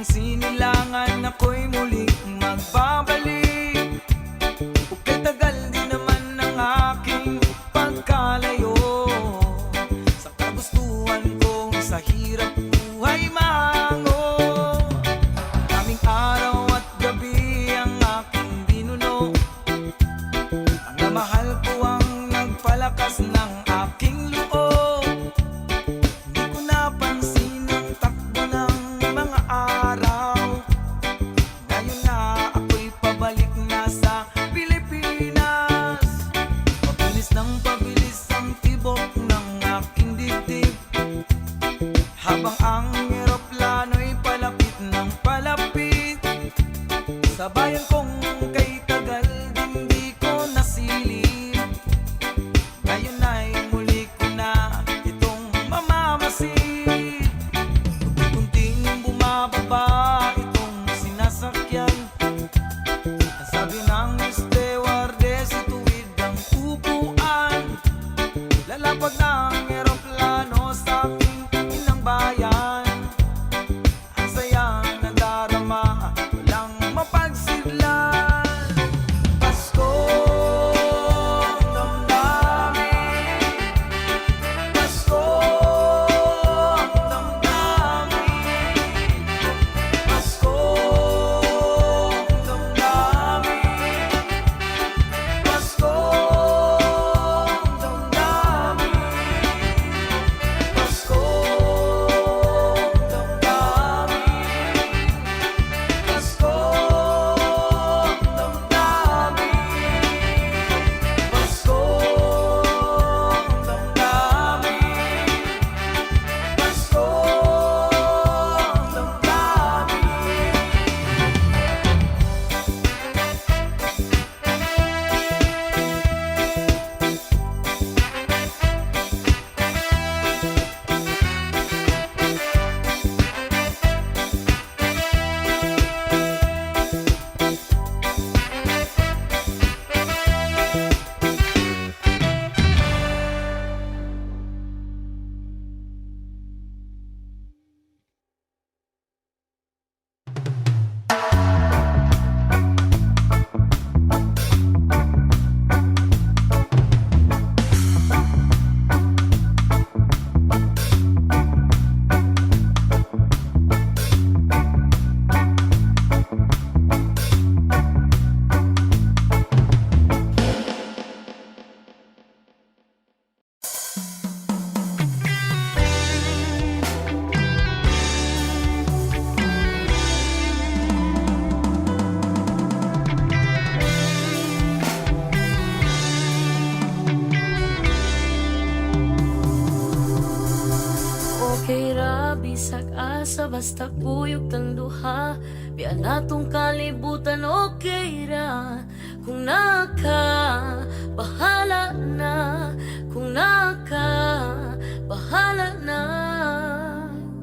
sinilangan ako'y muling magbabalik. Ukay tagal din naman ng aking pagkalayo sa kagustuhan ko sa hirap buhay mahango. Maraming araw at gabi ang aking binuno, ang namahal ko ang nagpalakas ng aking loob. Hindi ko napansin ang takbo ng mga araw. Ngayon na ako'y pabalik na sa Pilipinas. Pabilis ng pabilis ang tibok ng aking dibdib, habang ang eroplano'y palapit ng palapit. Sa bayan kong kay tagal din di ko nasilip, ngayon ay muli ko na itong mamamasid. Unti-unting bumababa itong sinasakyan. Ang sabi ng stewardess, ituwid ang upuan. Lalapag ng eroplano sa aking inang bayan. Ang saya na darama, walang mapagsidlan. Pasko ang damdamin, Pasko ang damdamin, Pasko ang damdamin, Pasko ang damdamin, Pasko ang damdamin, Pasko ang damdamin, Pasko ang damdamin, Pasko Okay ra bisag asa basta kuyog tang duha, biya natong kalibutan okay ra. Kung naka bahala na, kung naka bahala na.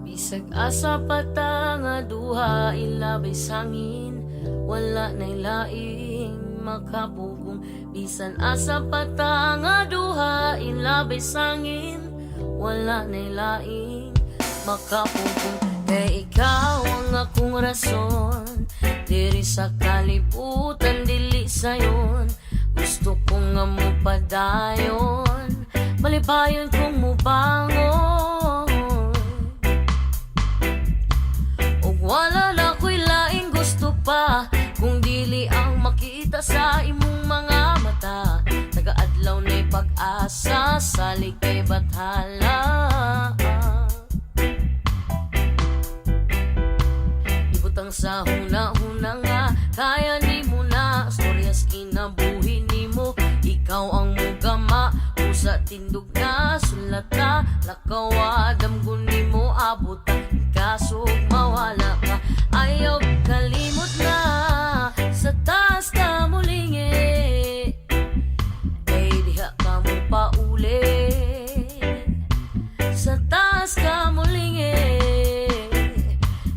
Bisag asa pata nga duha ilabay sangin, wala nay laing makapugong. Bisan asa pata nga duha ilabay sangin, wala nay laing makapugong. Kay ikaw ang akong rason, diri sa kalibutan dili sayon. Gusto ko nga mo padayon, malipayon kong mubangon. Og wala na ko'y laing gusto pa, kung dili ang makita sa imong mga mata. Nagaadlaw na'y pag-asa sa likay bathala. Ibutang sa huna-huna nga, kaya ni mo na storyas kinabuhi ni mo. Ikaw ang mugama, usa tindog na sulat na lakaw adamgon ni mo abot. Kasog mawala ka, ayaw kalimot na sa taas ka mulingi. Kay diha ka mo pauli, sa taas ka mulingi.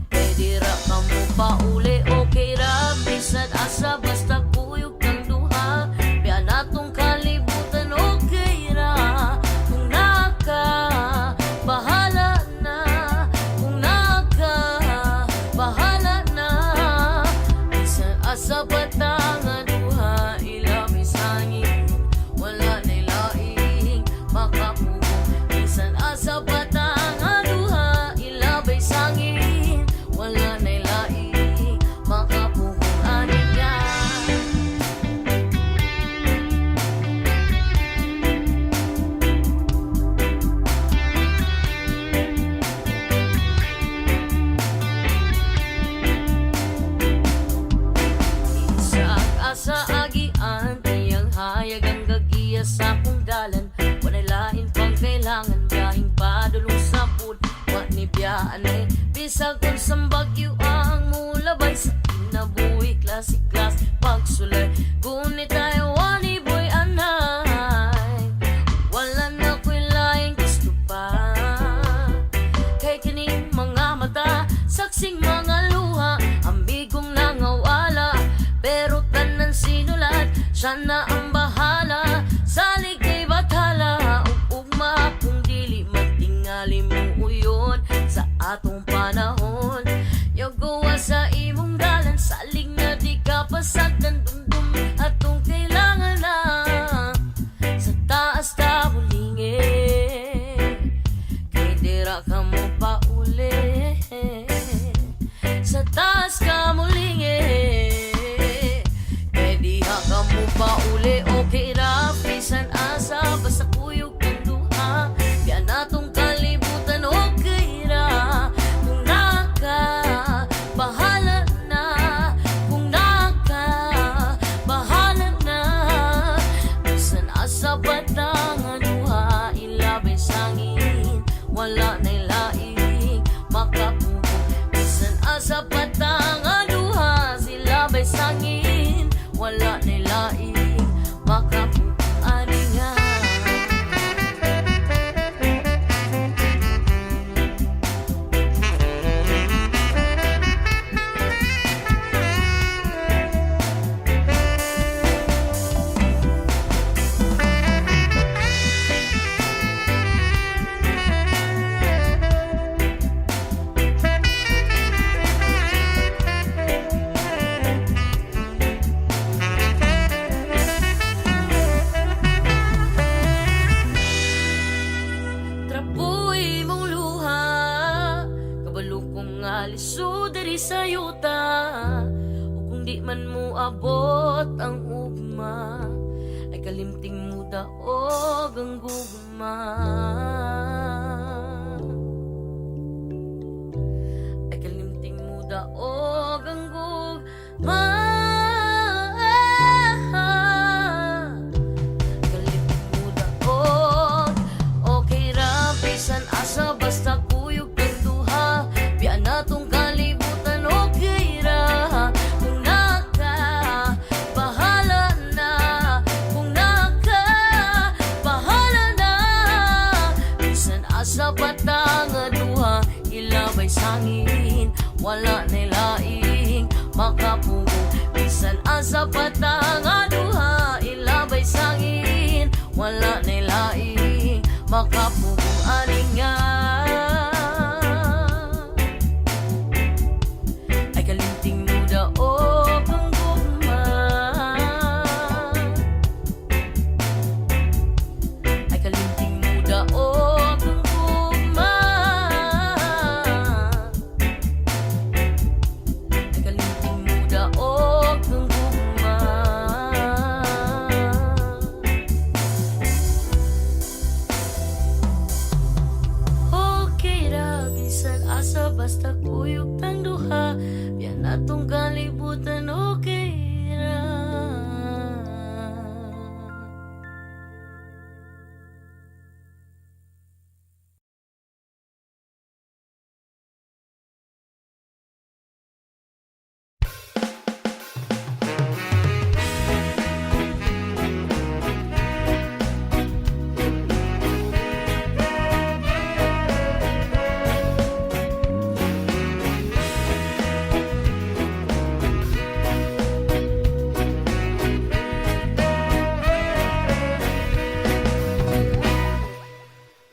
Kay dira ka mo pauli, okay ra bisad asa basta kuyog kang duha. Biya natong kalibutan okay ra, kung naka bahala na. anay bisag kung sambagyo ang mulabay sa kinabuhi klase-klas pagsulay gunit tayo wani boy anay wala na ko'y laing gusto pa kay kining mga mata saksing mga luha ambigong nangawala pero tanan sinulat siya na ang bahala salig kay bathala ugma kung dili magtingali mo uyon sa atong panahon yogowa sa imong dalan salig na di ka pasagdan dumdum atong kailangan na sa taas ta mulingi kay dira ka mo pa uli sa taas ka mulingi kay diha ka mo pa uli okay ra bisan asa basta kuyog kang duha kaya natong kalibutan okay ra kung naka bahala na kung naka bahala na bisan asa batang duha ilabay sangin wala na'y laing makapugong bisan asa batang duha silabay sangin wala na'y laing makapugong aningan. Trapoy mong luha kabalo kong aliso diri sa yuta o kung di man mo abot ang ugma ay kalimting mo daog ang gugma ay kalimting mo daog ang gugma asa basta kuyog kang duha biya natong kalibutan okay ra kung naka bahala na kung naka bahala na bisan asa batang duha ilabay sangin wala na'y laing makapugong bisan asa batang duha ilabay sangin wala na'y laing makapugong aningan ay kalinting mo daog ang gugma ay kalinting mo daog ang gugma ay kalinting mo daog ang gugma. Asa basta kuyog tang duha biya natong kalibutan okay ra.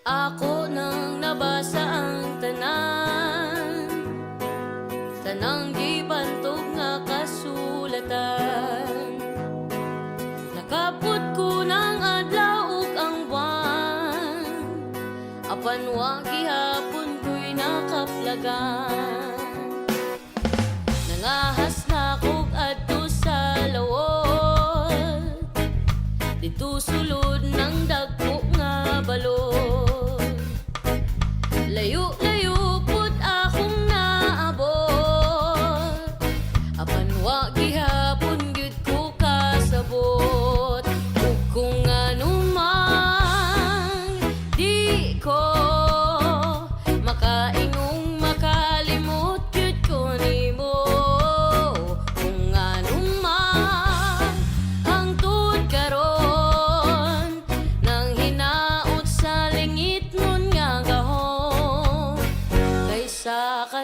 Ako nang nabasa ang tanan tanang gibantog nga kasulatan nakaput ko ng adlaw ug ang buwan apan wa gihapon ko'y nakaplagan nangahas na kog adto sa lawot dito sulod ng dagko nga balot layo-layo pud akong naabot apan wa gihapon gyud ko kasabot ug kung anuman di ko makaingong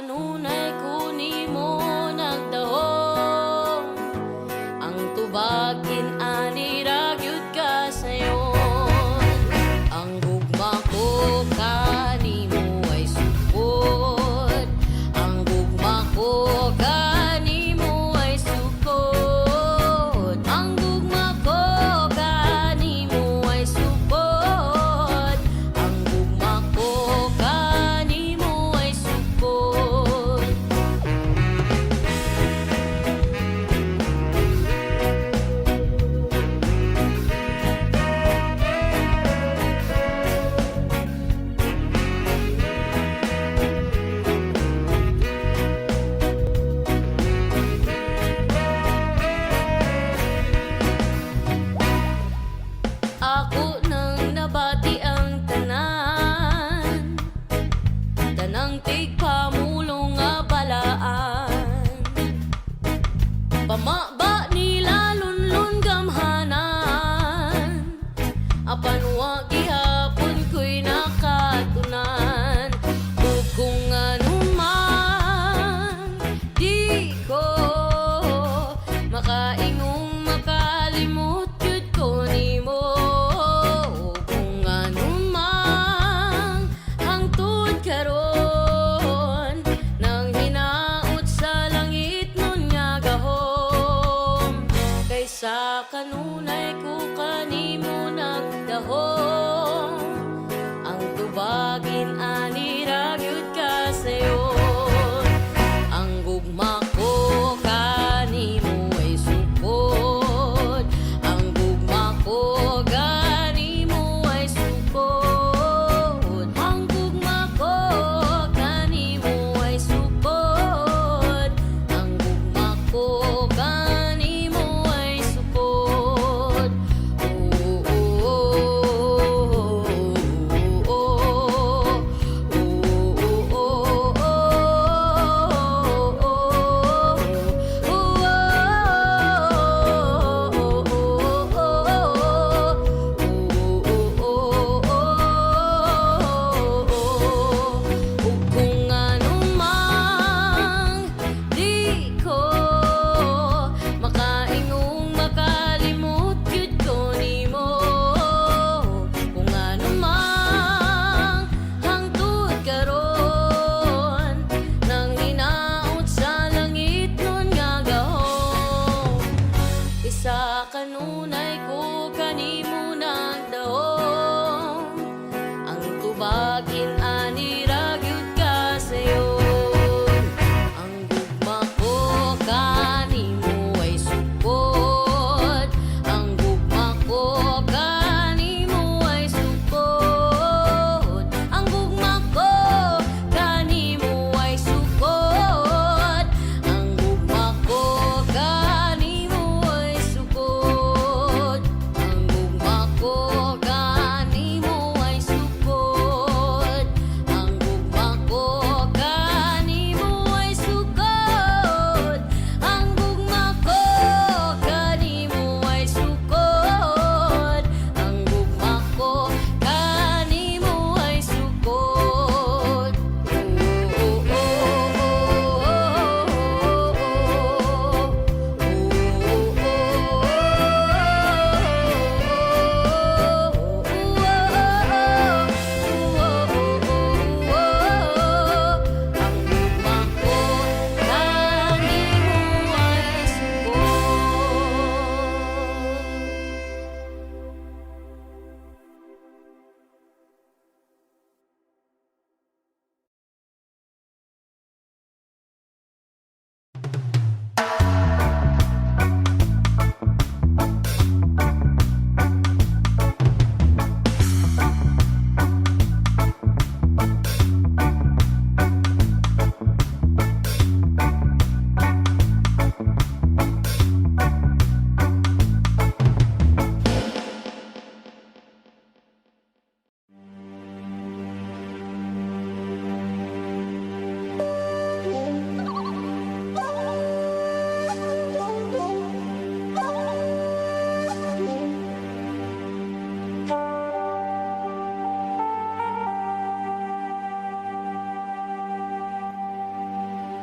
kanunay kuni mo nagdahom. Ang tubagin ani ra gyud ka sayon. Ang gugma ko kanimo ay sukod. Ang gugma ko kanimo ay sukod. Ang gugma ko kanimo ay sukod. Ang gugma ko kanimo ay sukod.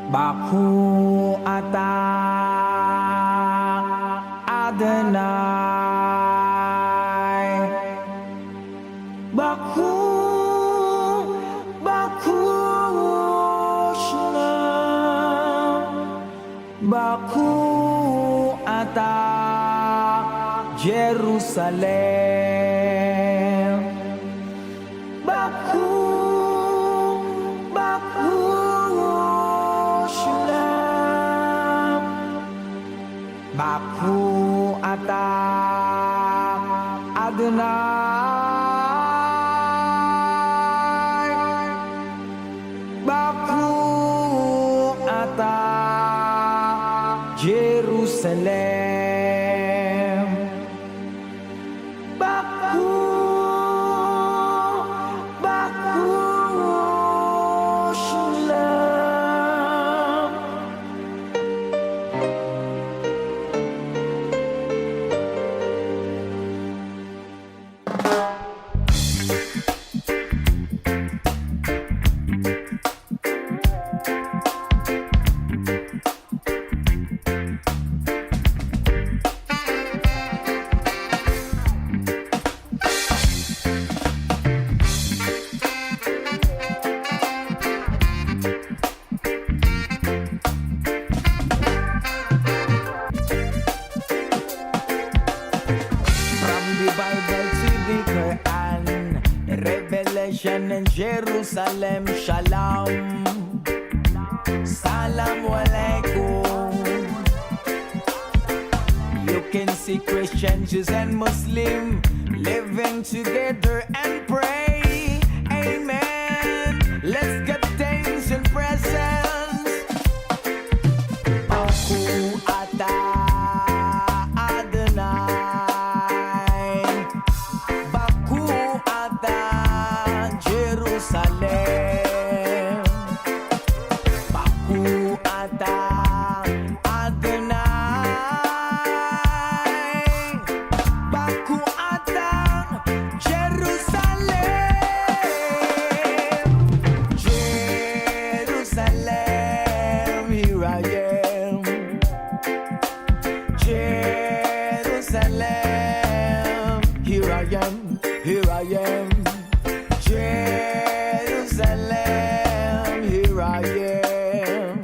Baku ata Adonai. Baku, Baku Shema. Baku ata Jerusalem. Baku, Baku Shalom. Baku ata Adonai. Baku ata Jerusalem. Baku, Baku Shalom. From the Bible to the Quran, Revelation in Jerusalem, Shalom, Salam Alaikum. You can see Christians, Jews and Muslim living together and pray. Amen. Let's get thanks and presents. Baku ata Adonai. Baku ata Jerusalem. Baku ata Adonai. Baku ata Jerusalem. Jerusalem, here I am. Jerusalem, here I am, here I am. Jerusalem, here I am.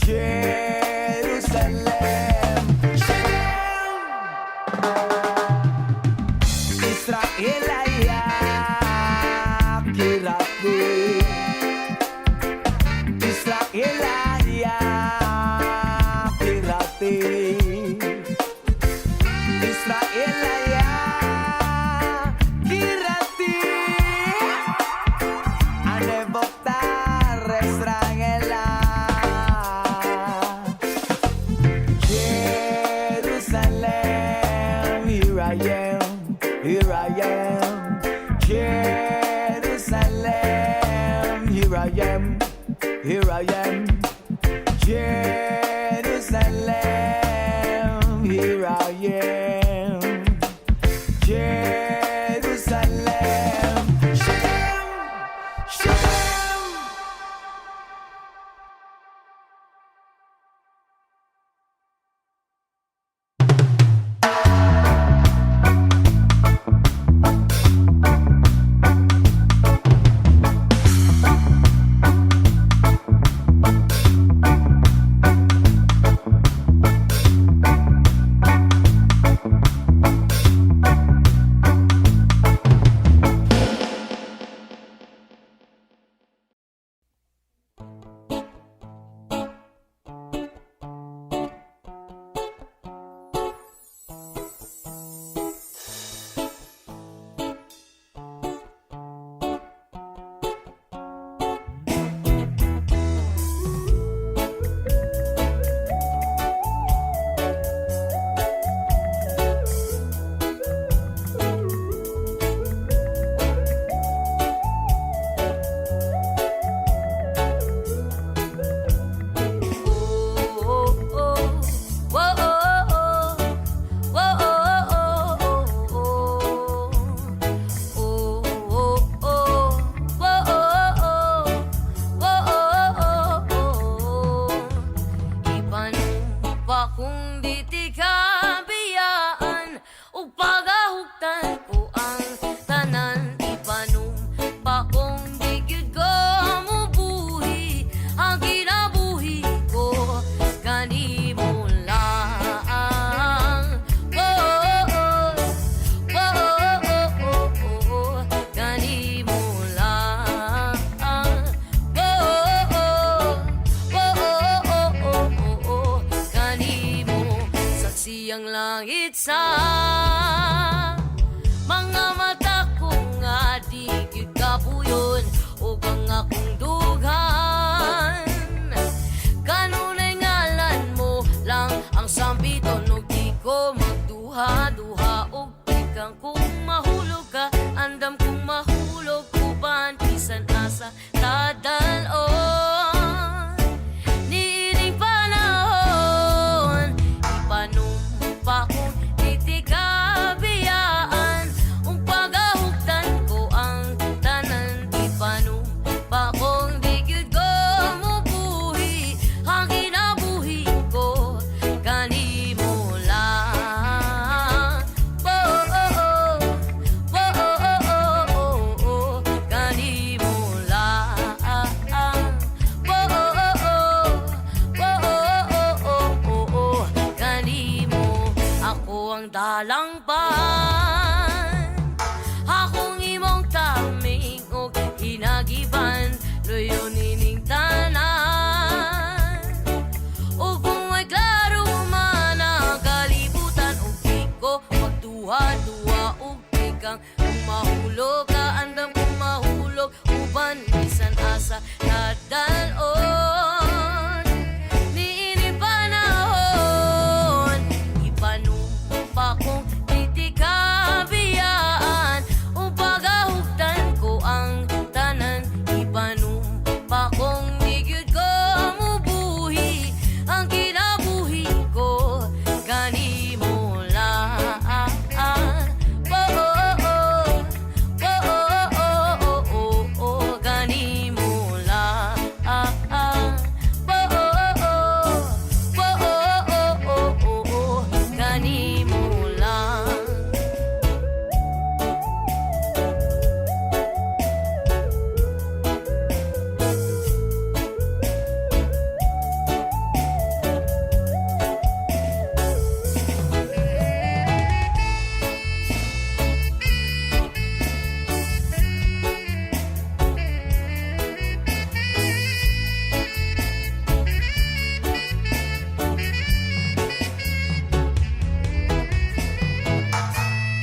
Jerusalem, Shalom. Israelaya kirati. Israelaya kirati. Israelaya kirati. Ane votar Israela. Jerusalem, here I am, here I am. Jerusalem, here I am, here I am. Jerusalem, here I am. Jerusalem, Shalom, Shalom. ang langit sa mga mata ko nga di gyud kapuyon ug ang akong dughan. Kanunay ngalan mo lang ang sambiton ug di ko magduha-duha ug ikang kung mahulog ka andam kung mahulog uban bisan asa tadalon. Niining panahon ipanumpa kong titikabiyaan ung pagahugtan ko ang tanan ipanumpa kong di gyud ko mubuhi ang kinabuhi ko kanimo lang. Oh, oh, oh. Oh, oh, oh, oh, oh. Kanimo lang. Oh, oh, oh, oh. Oh, oh, oh, oh, oh. Kanimo ako ang dalangpan, akong imong taming og hinagiban, loyo nining tanan. Ug kung may klaro man ang kalibutan, ug di ko magduha-duha ug ikang kung mahulog ka andam kung mahulog uban bisan asa kadalon. Niini panahon ipanumpa kong titikabiyaan ug pagahugtan ko ang tanan ipanumpa kong di gyud ko mubuhi ang kinabuhi ko kanimo lang. Oh, oh, oh. Oh, oh, oh, oh, oh, oh. Kanimo lang. Oh, oh, oh. Oh, oh, oh, oh, oh. Kanimo lang.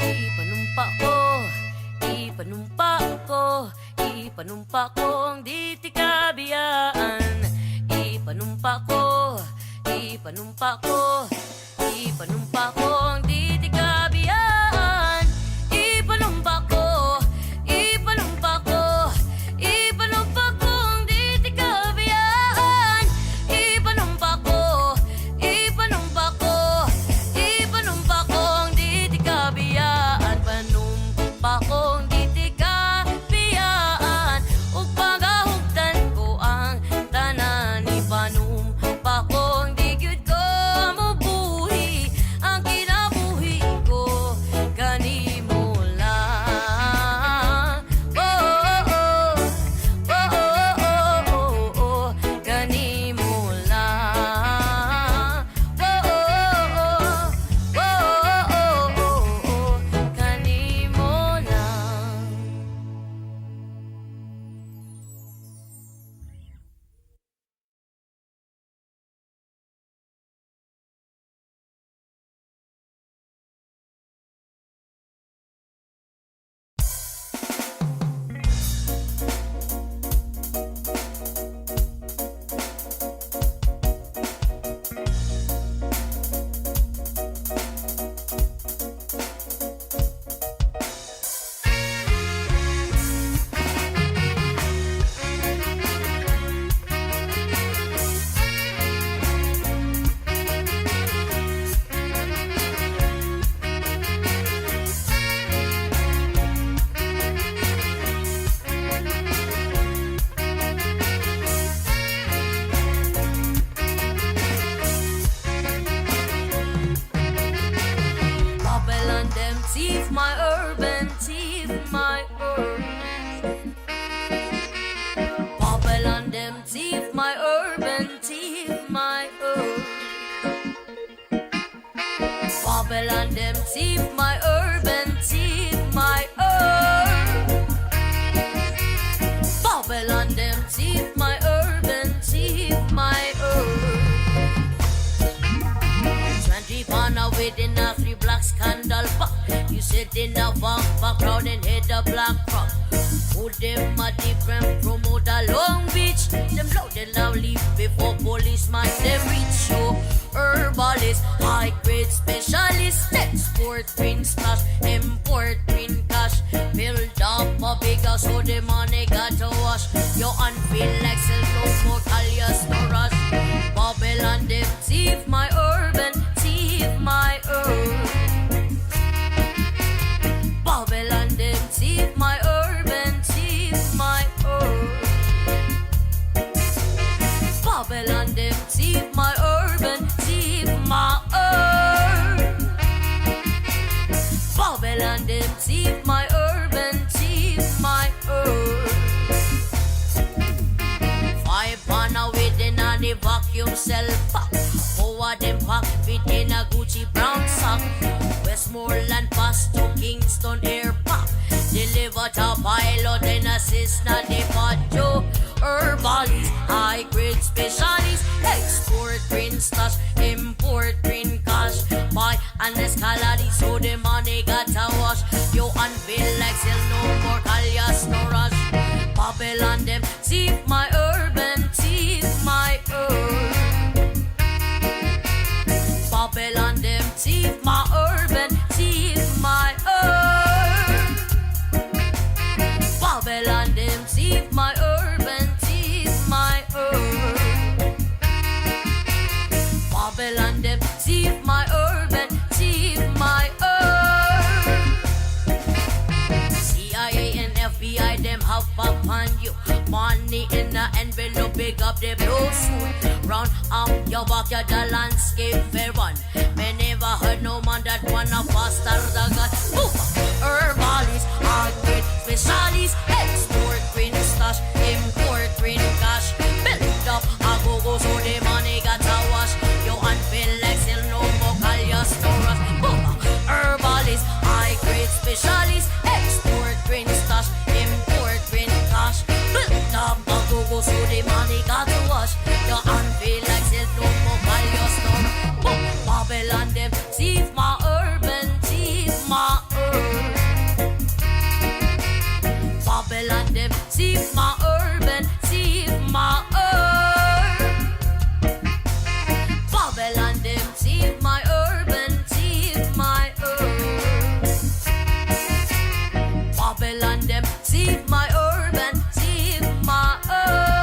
Ipanumpa ko, ipanumpa ko, ipanumpa kong di tikabiyaan. Ipanumpa ko, ipanumpa ko, ipanumpa kong di tikabiyaan. Ipanumpa ko, ipanumpa ko, ipanumpa kong di tikabiyaan. Ipanumpa ko, ipanumpa ko, ipanumpa kong di tikabiyaan. Panumpa kong di tikabiyaan ug pagahugtan ko ang tanan ipanumpa kong di gyud ko mubuhi ang kinabuhi ko kanimo lang. Oh, oh, oh. Oh, oh, oh, oh, oh. Kanimo lang. Oh, oh, oh. Oh, oh, oh, oh. Kanimo lang. Babylon them thief my urban, thief my urban. Babylon them thief my urban, thief my urban. Babylon them thief my urban, thief my urban. Babylon them thief my urban, thief my urban. 20 pound within sit in the background and hit the black rock. Who them a different promote a Long Beach? Them loud and now leave before policeman them reach you. Herbalist, high grade specialist, export green stash, import green cash. Build up a bigger so the money got to wash. You unfeel like sell no more alias no rush. Babylon them thief my urban, thief my urban. Babylon them thief my urban, thief my urban. Babylon them thief my urban, thief my urban. Babylon them thief my urban, thief my urban. 5 pound within a the vacuum cell pack. Over them pack within a Gucci brown sack. Westmoreland pass to Kingston Air Park. Deliver to pilot and assist na the pacho. Herbalist, high grade specialist, export green stash, import green cash. Buy and escalade so the money got to wash. You unveil like sell no more alias no rush. Babylon them thief my urban, thief my urban. Babylon them thief my urban, thief my urban. Babylon them thief my urban, thief my urban. Babylon them thief my urban, thief my urban. CIA and FBI them have up on you. Money in the envelope, big up the blue suit. Round your backyard, the landscape fair one. Me never heard no man that wanna faster the God. Move! Herbalist, hard grade specialist, export green stash, import green cash. Build up a go-go so the money got to wash. You unfeel like sell no more alias no rush. Move! Herbalist, high grade specialist, export green stash, import green cash. Build up a go-go so the money got to wash. You unfeel like sell no more alias no rush. Move! Babylon them thief my urban, thief my urban. Babylon them thief my urban, thief my urban. Babylon them thief my urban, thief my urban. Babylon them thief my urban, thief my urban.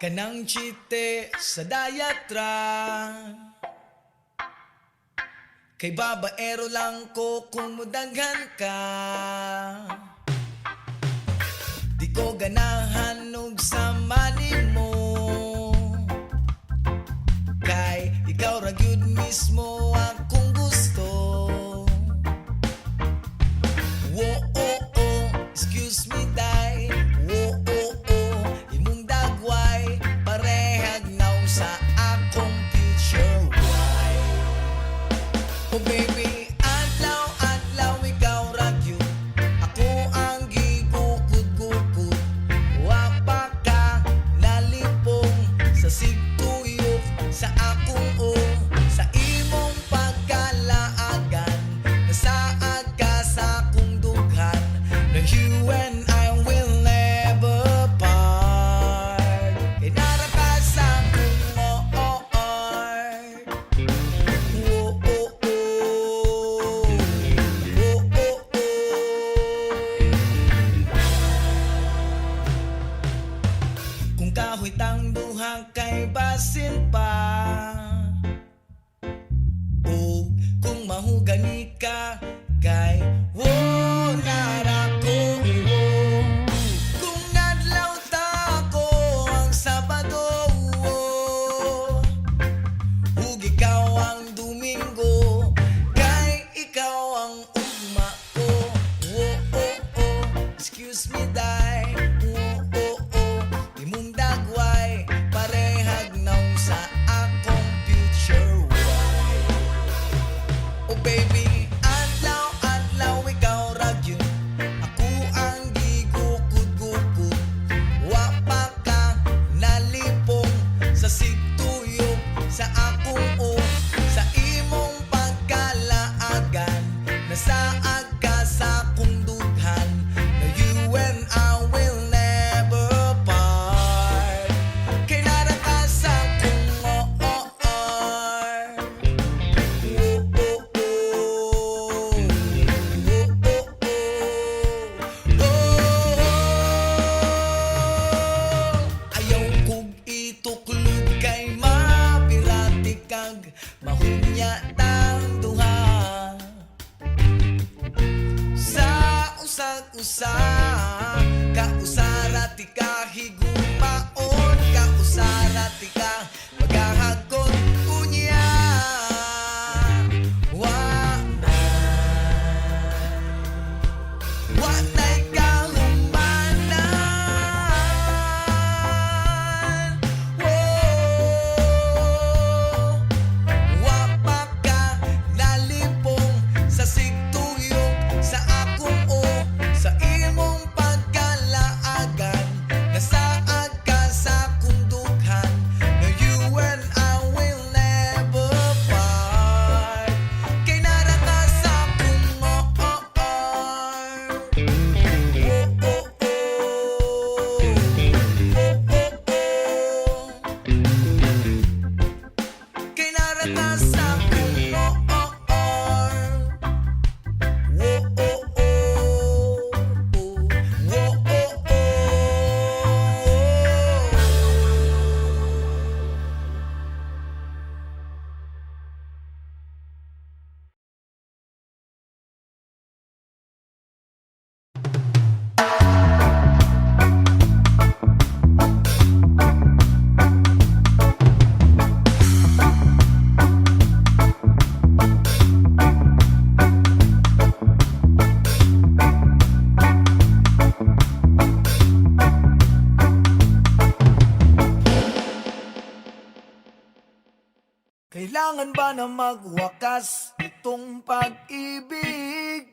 Kanang chite sa dayatran, kay babaero lang ko kung mudaghan ka. Di ko ganahan og samanin mo, kay ikaw ra gyud mismo akong gusto. Wo oh oh, excuse me day. Wo oh oh, imong dagway parehag naw sa akong future wife. Oh baby, adlaw ikaw ra gyud ako ang gigukod-gukod. Wa pa ka nalipong sa sigtuyok sa akong sa imong pagkalaagan. Nasaad ka sa akong dughan, na you and I will never kung mahugani ka kay narako. Kung nadlaw ta ko ang Sabado, ug ikaw ang Domingo, kay ikaw ang ugma ko. Excuse me, day. Imong dagway parehag naw sa akong future wife. Oh baby, adlaw ikaw ra gyud, ako ang gigukod-gukod. Wa pa ka nalipong sa sigtuyok sa akong sa imong pagkalaagan. Nasaag ka sa akong dughan, na you and I will never part. Kay nara ka sa akong ayaw kog ituklog kay mapirati kag mahunya tang duha. Sa usag-usa kausarati ka higumaon, kausarati ka magahagod unya. Wanay kahumanan. Wa pa ka nalipong sa sigtuyok sa akong sa imong pagkalaagan. Nasaad ka sa akong dughan, na you and I will never part. Kay nara ka sa akong kay nara ka sa akong kailangan ba na magwakas itong pag-ibig?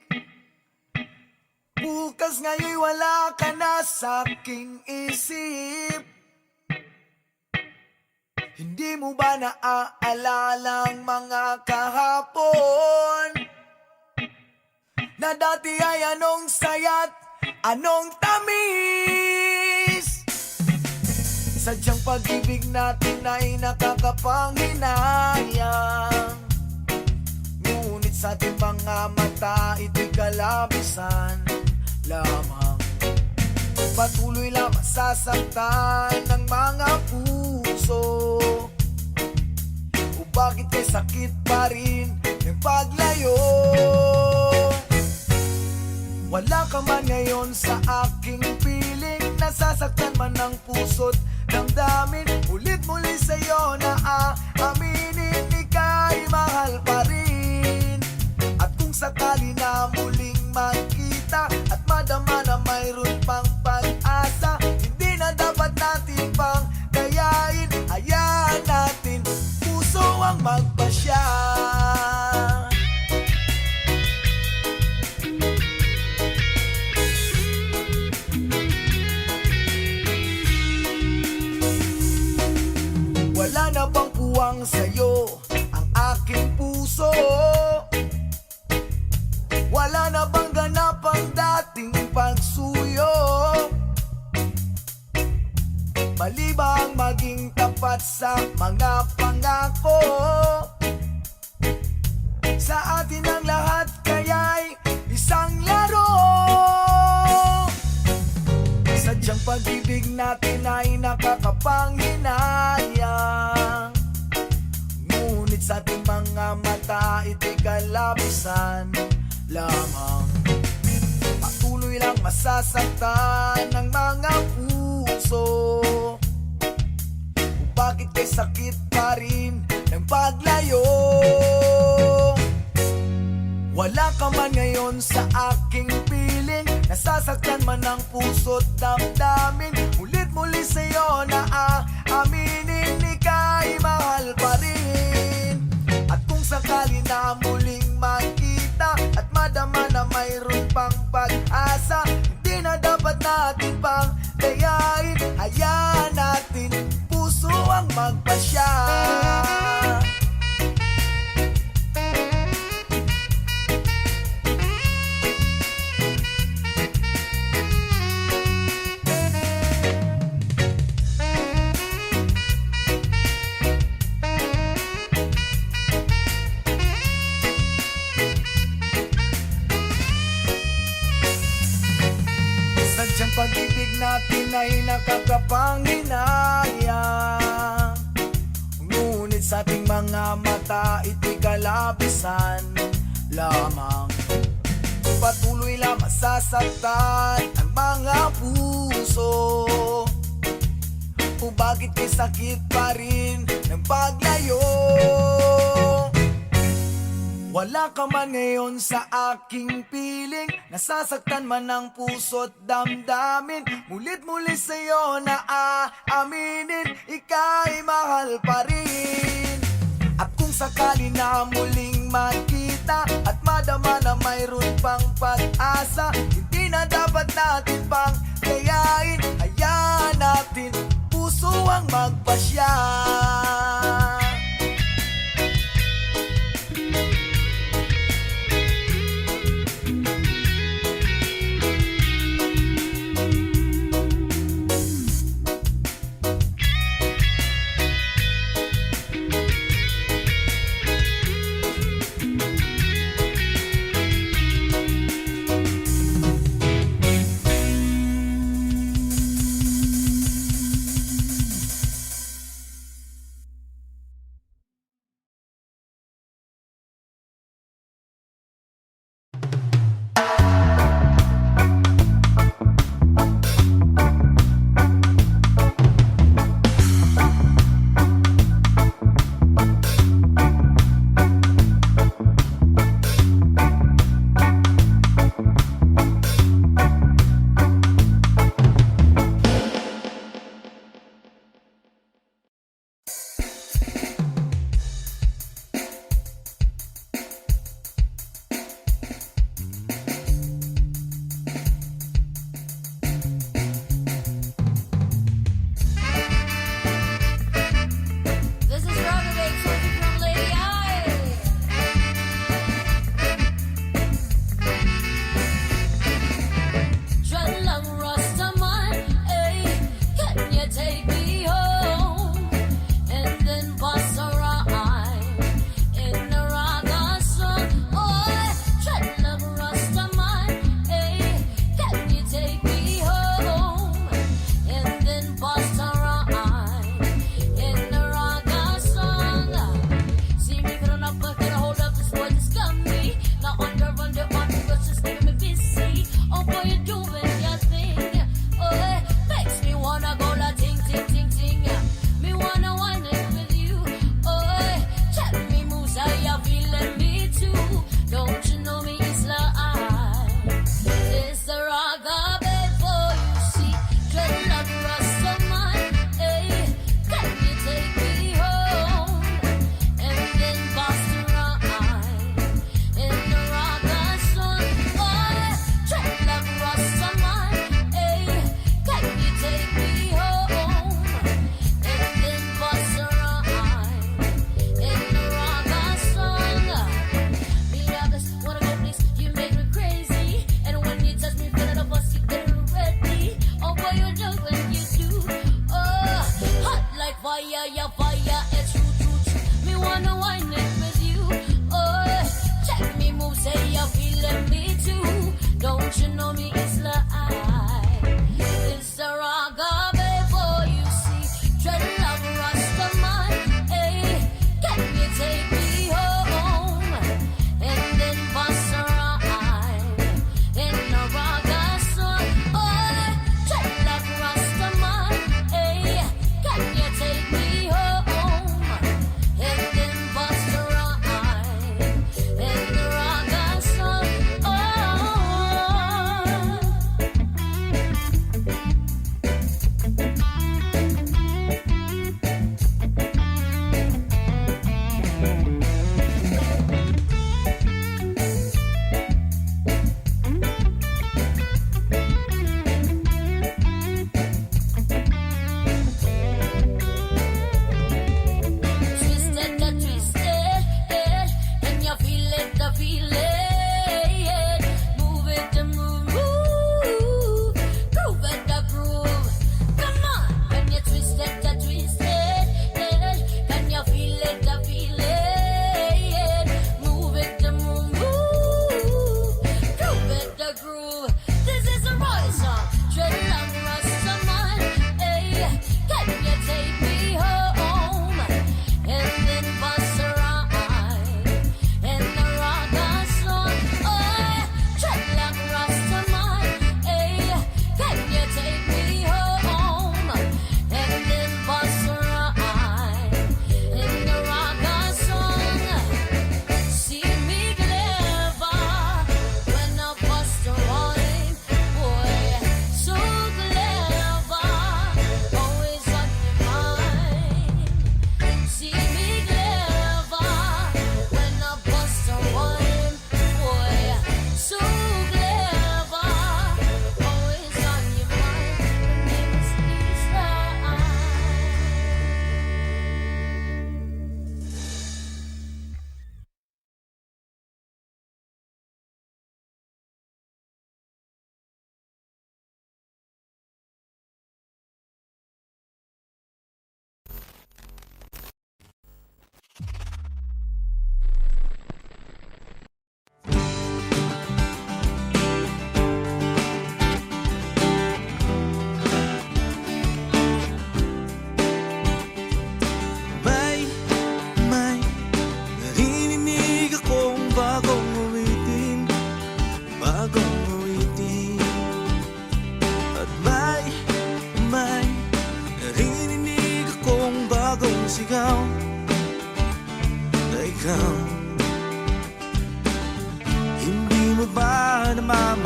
Bukas ngayon'y wala ka na sa aking isip. Hindi mo ba naaalala ang mga kahapon, na dati ay anong saya't anong tamis? Sadyang pag-ibig natin ay nakakapanghinayang, ngunit sa ating mga mata ito'y kalabisan lamang. Patuloy lang masasaktan ng mga puso, o bakit kay sakit pa rin ng paglayo? Wala ka man ngayon sa aking piling, nasasaktan man ng puso't damdamin. Ulit muli sa'yo na aaminin, ika'y mahal pa rin. At kung sakali na muling magkita at madama na mayroon pang pag-asa, hindi na dapat natin pang dayain. Hayaan natin puso ang magpasya. Wala na bang puwang sa'yo ang aking puso? Wala na bang ganap ang dating pagsuyo? Mali ba ang maging tapat sa mga pangako? Sa atin ang lahat kaya'y isang laro. Sadyang pag-ibig natin ay nakakapanghinayang, ngunit sa ating mga mata, ito'y kalabisan lamang. Patuloy lang masasaktan ng mga puso. Kung bakit kay sakit pa rin ng paglayo. Wala ka man ngayon sa aking piling, nasasaktan man ang puso't damdamin. Ulit muli sa'yo na aaminin, ika'y mahal pa rin. At kung sakali na muling makita at madama na mayroon pang pag-asa, hindi na dapat natin pang dayain. Hayaan natin puso ang magpasya. Sadyang pag-ibig natin ay nakakapanginayang, ngunit sa ating mga mata, ito'y kalabisan lamang. Patuloy lang masasaktan ang mga puso. O bakit may sakit pa rin ng paglayo? Wala ka man ngayon sa aking piling, nasasaktan man ang puso't damdamin. Mulit-muli sa'yo na aaminin, ika'y mahal pa rin. At kung sakali na muling magkita at madama na mayroon pang pag-asa, hindi na dapat natin pang dayain. Hayaan natin puso ang magpasya.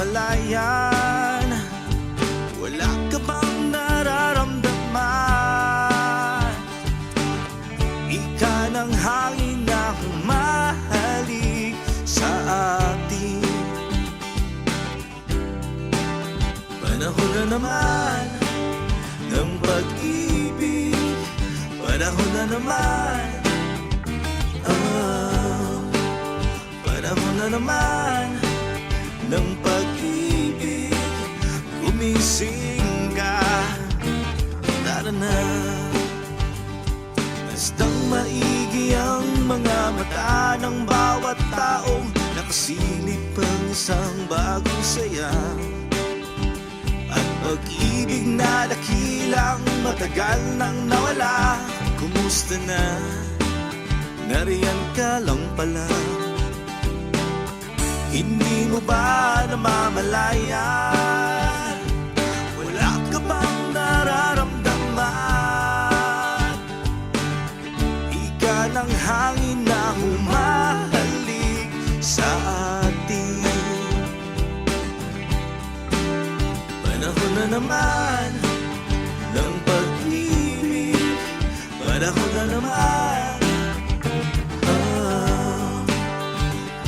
namamalayan? Wala ka bang nararamdaman? Ika ng hangin na humahalik sa atin. Panahon na naman ng pag-ibig. Panahon na naman. Panahon na naman ng pag-ibig. Gumising ka, tara na. Hastang maigi ang mga mata ng bawat taong nakasilip ang isang bagong saya. At pag-ibig na dakilang matagal nang nawala. Kumusta na? Nariyan ka lang pala. Hindi mo ba namamalayan? Wala ka bang nararamdaman? Ika ng hangin na humahalik sa atin. Panahon na naman ng pag-ibig. Panahon na naman.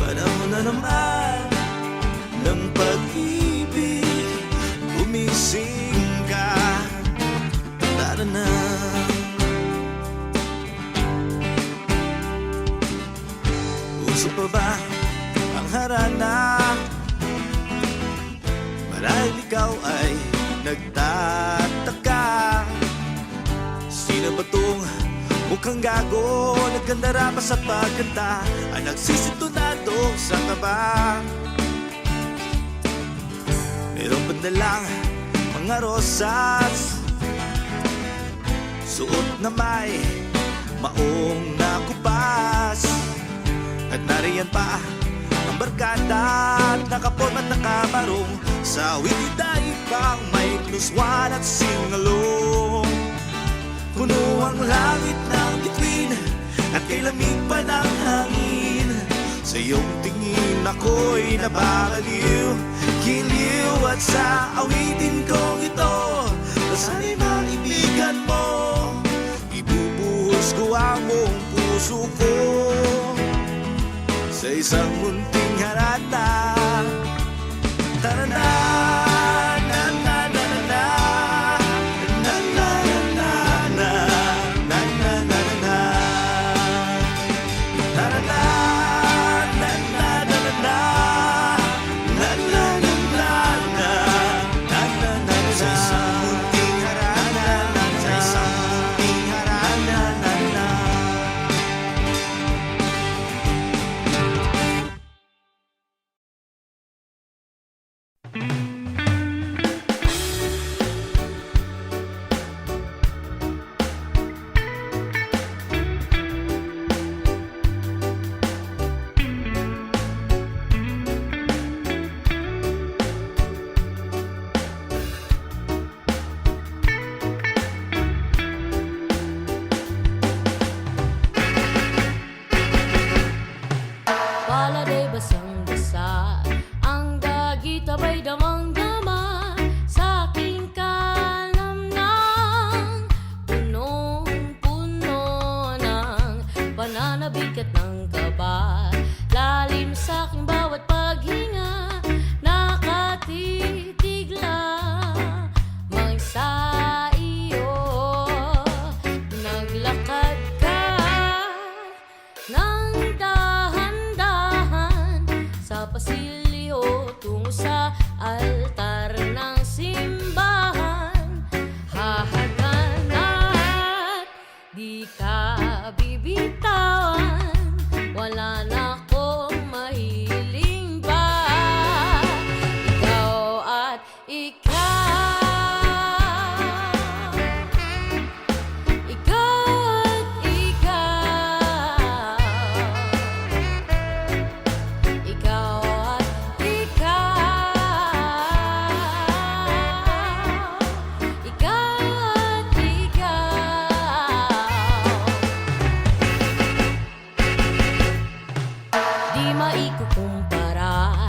Panahon na naman ng pag-ibig. Gumising ka, tara na. Uso pa ba ang harana? Marahil ikaw ay nagtataka. Sino ba tong mukhang gago, nagkandara pa sa pagkanta, ang nagsisintunado sa kaba? Meron ba nalang mga rosas, suot na may maong nakupas? At nariyan pa ang barkada at nakapon at nakamarong sa witida ipang may pluswan at singalong. Puno ang langit ng bituin at kay lamig pa ng hangin. Sa iyong tingin ako'y nababaliw, giliw at sa awitin kong ito, sana'y maibigan mo. Ibubuhos ko ang buong puso ko sa isang munting harana. Tara na, na na na na na. Pala'y basang-basa, ang dagit aba'y damang-dama sa aking kalamnang. Punong-puno ng pananabik at ng kaba, lalim sa aking bawat paghinga, nakatitig lamang sa iyo. Naglakad ka ng sa pasilyo tungo sa altar ng simbahan. Hahagan at di ka bibitawan, wala na akong mahiling pa. Ikaw at ikaw, ikaw at ikaw, ikaw at ikaw, ikaw at ikaw. Di maikukumpara